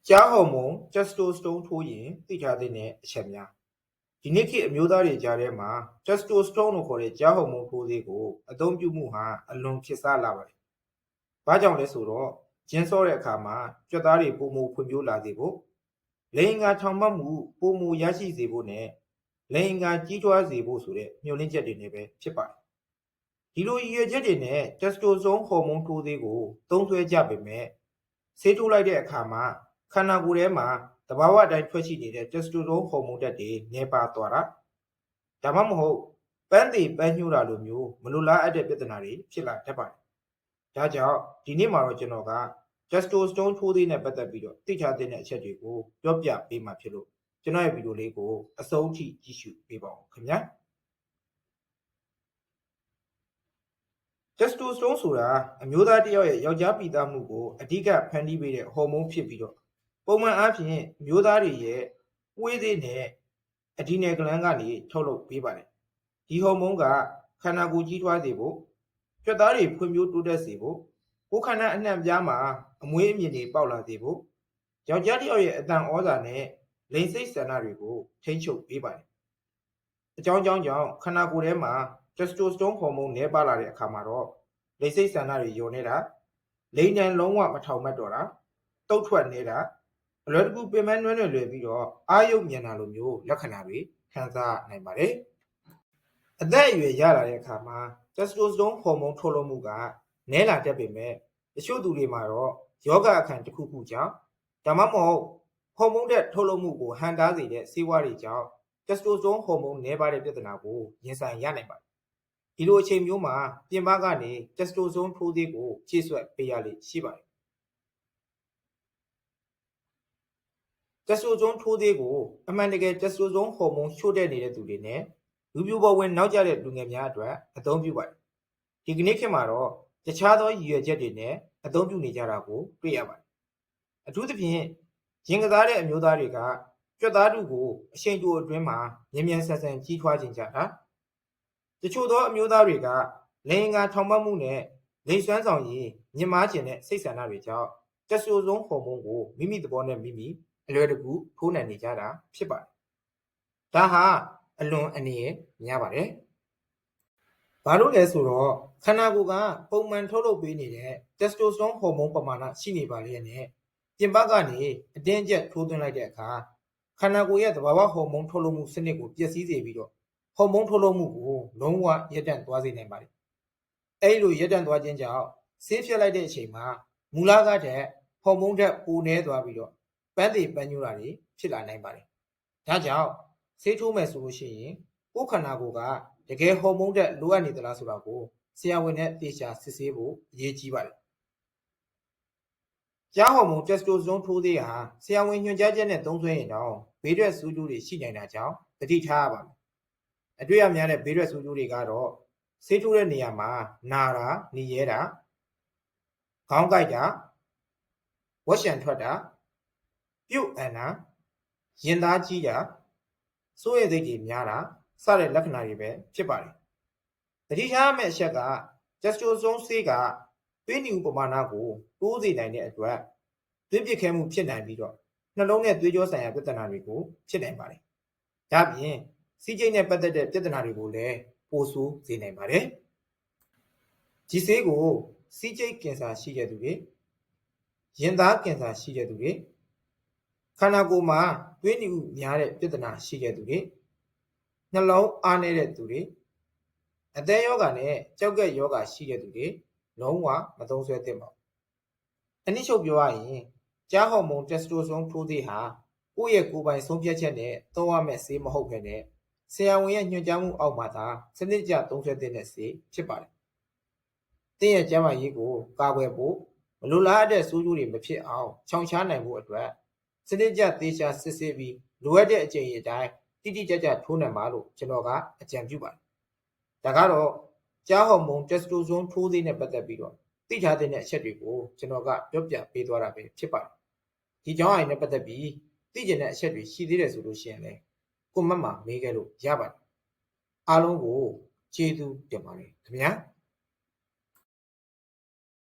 ကြားဟော်မုန်း testosterone ထိုးရင်သိထားတဲ့အချက်များဒီနေ့ခေတ်အမျိုးသားတွေကြားထဲမှာ testosterone လို့ခေါ်တဲ့ကြားဟော်မုန်းထိုးသေးကိုအသုံးပြုမှုဟာအလွန်ခေတ်စားလာပါတယ်။ဘာကြောင့်လဲဆိုတော့ဂျင်းစောတဲ့အခါမှာကြွက်သားတွေပုံမဖွံ့ဖြိုးလာစေဖို့လိင်္ဂါထောင်မှတ်မှုပုံမရရှိစေဖို့နဲ့လိင်္ဂါကြီးထွားစေဖို့ဆိုတဲ့မျှော်လင့်ချက်တွေနဲ့ပဲဖြစ်ပါတယ်။ဒီလိုရည်ရွယ်ချက်တွေနဲ့ testosterone ဟော်မုန်းထိုးသေးကိုသုံးစွဲကြပေမဲ့ဆေးထိုးလိုက်တဲ့အခါမှာခန္ဓာကိုယ်ထဲမှာတဘာဝအတိုင်းထွက်ရှိနေတဲ့ testosterone ဟော်မုန်းဓာတ်တွေနှဲပါသွားတာဒါမှမဟုတ်ပန်းသေးပန်းညှိုးတာလိုမျိုးမလိုလားအပ်တဲ့ပြဿနာတွေဖြစ်လာတတ်ပါတယ်။ဒါကြောင့်ဒီနေ့မှာတော့ကျွန်တော်က testosterone ထိုးသေးနဲ့ပတ်သက်ပြီးတော့သိထားတဲ့အချက်တွေကိုပြောပြပေးမှာဖြစ်လို့ကျွန်တော်ရဲ့ဗီဒီယိုလေးကိုအဆုံးထိကြည့်ရှုပေးပါဦးခင်ဗျာ။ testosterone ဆိုတာအမျိုးသားတစ်ယောက်ရဲ့ယောက်ျားပိသားမှုကိုအဓိကဖန်တီးပေးတဲ့ဟော်မုန်းဖြစ်ပြီးတော့ပုံမှန်အားဖြင့်မျိုးသားတွေရဲ့ပွေးသေးနဲ့အဒီနယ်ဂလန်ကနေထုတ်လုပ်ပေးပါတယ်။ဒီဟော်မုန်းကခန္ဓာကိုယ်ကြီးထွားစေဖို့ကြွက်သားတွေဖွံ့ဖြိုးတိုးတက်စေဖို့ကိုယ်ခန္ဓာအနှံ့ပြားမှာအမွေးအမြင့်တွေပေါက်လာစေဖို့ယောက်ျားတစ်ယောက်ရဲ့အတန်ဩဇာနဲ့လိင်စိတ်ဆန္ဒတွေကိုထိန်းချုပ်ပေးပါတယ်။အကြောင်းကြောင့်ခန္ဓာကိုယ်ထဲမှာ testosterone ဟော်မုန်းနည်းပါးလာတဲ့အခါမှာတော့လိင်စိတ်ဆန္ဒတွေလျော့နေတာလိင်ဉာဏ်လုံးဝမထောင်မှတ်တော့တာတုတ်ထွက်နေတာအလွယ်တကူပင်ပန်းနွမ်းနယ်လွယ်ပြီးတော့အာရုံမြင်တာလိုမျိုးလက္ခဏာတွေခံစားနိုင်ပါတယ်။အသက်အရွယ်ရလာတဲ့အခါမှာ testosterone ဟော်မုန်းထုတ်လုပ်မှုကနည်းလာတတ်ပေမဲ့တချို့သူတွေမှာတော့ယောဂအခန့်တစ်ခုခုကြောင့်ဒါမှမဟုတ်ဟော်မုန်းတဲ့ထုတ်လုပ်မှုကိုဟန်တားစေတဲ့ဆေးဝါးတွေကြောင့် testosterone ဟော်မုန်းနည်းပါးတဲ့ပြဿနာကိုရင်ဆိုင်ရနိုင်ပါတယ်။ဒီလိုအချိန်မျိုးမှာပြင်ပကနေ testosterone ထိုးသေးကိုဖြည့်ဆွတ်ပေးရလိမ့်ရှိပါတယ်testosterone ထိုးသေးကိုအမှန်တကယ် testosterone ဟော်မုန်းချို့တဲ့နေတဲ့သူတွေနဲ့လူပြိုပေါ်ဝင်နောက်ကျတဲ့လူငယ်များအတွက်အသုံးပြုပါတယ်။ဒီကနေ့ခေတ်မှာတော့တခြားသောရည်ရွယ်ချက်တွေနဲ့အသုံးပြုနေကြတာကိုတွေ့ရပါတယ်။အထူးသဖြင့်ရင်ကစားတဲ့အမျိုးသားတွေကကြွက်သားထုကိုအချိန်တိုအတွင်းမှာမြန်မြန်ဆန်ဆန်ကြီးထွားခြင်းကြတာ။တချို့သောအမျိုးသားတွေကလိင်္ဂါထောင်မှတ်မှုနဲ့လိင်စွမ်းဆောင်ရည်မြင့်မားခြင်းနဲ့စိတ်ဆန္ဒတွေကြောင့် testosterone ဟော်မုန်းကိုမိမိသဘောနဲ့မိအလွယ်တကူထိုးနှံနေကြတာဖြစ်ပါတယ်။ဒါဟာအလွန်အန္တရာယ်များပါတယ်။ဘာလို့လဲဆိုတော့ခန္ဓာကိုယ်ကပုံမှန်ထုတ်လုပ်ပေးနေတဲ့ testosterone ဟော်မုန်းပမာဏရှိနေပါလျက်နဲ့ပြင်ပကနေအတင်းအကျပ်ထိုးသွင်းလိုက်တဲ့အခါခန္ဓာကိုယ်ရဲ့သဘာဝဟော်မုန်းထုတ်လုပ်မှုစနစ်ကိုပျက်စီးစေပြီးတော့ဟော်မုန်းထုတ်လုပ်မှုကိုလုံးဝရပ်တန့်သွားစေနိုင်ပါတယ်။အဲဒီလိုရပ်တန့်သွားခြင်းကြောင့်ဆေးဖြတ်လိုက်တဲ့အချိန်မှာမူလကတည်းကဟော်မုန်းဓာတ်ပိုနည်းသွားပြီးတော့ပန်းသေးပန်းညှိုးတာတွေဖြစ်လာနိုင်ပါတယ်။ဒါကြောင့်ဆေးထိုးမယ်ဆိုလို့ရှိရင်ကိုယ်ခန္ဓာကိုယ်ကတကယ်ဟော်မုန်းဓာတ်လိုအပ်နေသလားဆိုတာကိုဆရာဝန်နဲ့သေချာစစ်ဆေးဖို့အရေးကြီးပါတယ်။ကြားဟော်မုန်း testosterone ထိုးသေးဟာဆရာဝန်ညွှန်ကြားချက်နဲ့သုံးစွဲရင်တော့ဘေးထွက်ဆိုးကျိုးတွေရှိနိုင်တာကြောင့်သတိထားရပါမယ်။အတွေ့အများတဲ့ဘေးထွက်ဆိုးကျိုးတွေကတော့ဆေးထိုးတဲ့နေရာမှာနာတာ၊နှီးရဲတာ၊ခေါင်းကိုက်တာ၊ဝက်ရှံထွက်တာပြုတ်အန်တာရင်သားကြီးတာစိုးရိမ်စိတ်တွေများတာစတဲ့လက္ခဏာတွေပဲဖြစ်ပါတယ်။တတိထားရမယ့်အချက်က testosterone ဆေးကသွေးနီဥပမာဏကိုတိုးစေနိုင်တဲ့အတွက်သွေးပစ်ခဲမှုဖြစ်နိုင်ပြီးတော့နှလုံးနဲ့သွေးကြောဆိုင်ရာပြဿနာတွေကိုဖြစ်နိုင်ပါတယ်။ဒါပြင်စီးကျိတ်နဲ့ပတ်သက်တဲ့ပြဿနာတွေကိုလည်းပိုဆိုးစေနိုင်ပါတယ်။ဒီဆေးကိုစီးကျိတ်ကင်ဆာရှိတဲ့သူတွေရင်သားကင်ဆာရှိတဲ့သူတွေခန္ဓာကိုယ်မှာသွေးနီဥများတဲ့ပြဿနာရှိတဲ့သူတွေနှလုံးအားနည်းတဲ့သူတွေအသက်ယောဂနဲ့ကြောက်ကက်ယောဂရှိတဲ့သူတွေလုံးဝမသုံးစွဲသင့်ပါဘူး။အနည်းချုပ်ပြောရရင်ကြားဟော်မုန်း testosterone ထိုးသေးဟာကိုယ့်ရဲ့ကိုယ်ပိုင်ဆုံးဖြတ်ချက်နဲ့သုံးရမယ့်ဆေးမဟုတ်ဘဲနဲ့ဆရာဝန်ရဲ့ညွှန်ကြားမှုအောက်မှာသာစနစ်ကျသုံးစွဲသင့်တဲ့ဆေးဖြစ်ပါတယ်။သင်ရဲ့ကျန်းမာရေးကိုကာကွယ်ဖို့မလိုလားအပ်တဲ့ဆိုးကျိုးတွေမဖြစ်အောင်ချောင်ရှားနိုင်ဖို့အတွက်စနစ်ကျသေချာစစ်ဆေးပြီးလိုအပ်တဲ့အချိန်အတိုင်းတိတိကျကျထိုးနှံပါလို့ကျွန်တော်ကအကြံပြုပါတယ်။ဒါကတော့ကြားဟော်မုန်း testosterone ထိုးသေးနဲ့ပတ်သက်ပြီးတော့သိထားတဲ့အချက်တွေကိုကျွန်တော်ကပြောပြပေးသွားတာပဲဖြစ်ပါတယ်။ဒီကြောင်းအရာနဲ့ပတ်သက်ပြီးသိကျင်တဲ့အချက်တွေရှိသေးတယ်ဆိုလို့ရှိရင်လည်းကွန်မန့်မှာမေးခဲ့လို့ရပါတယ်။အားလုံးကိုကျေးဇူးတင်ပါတယ်ခင်ဗျာ။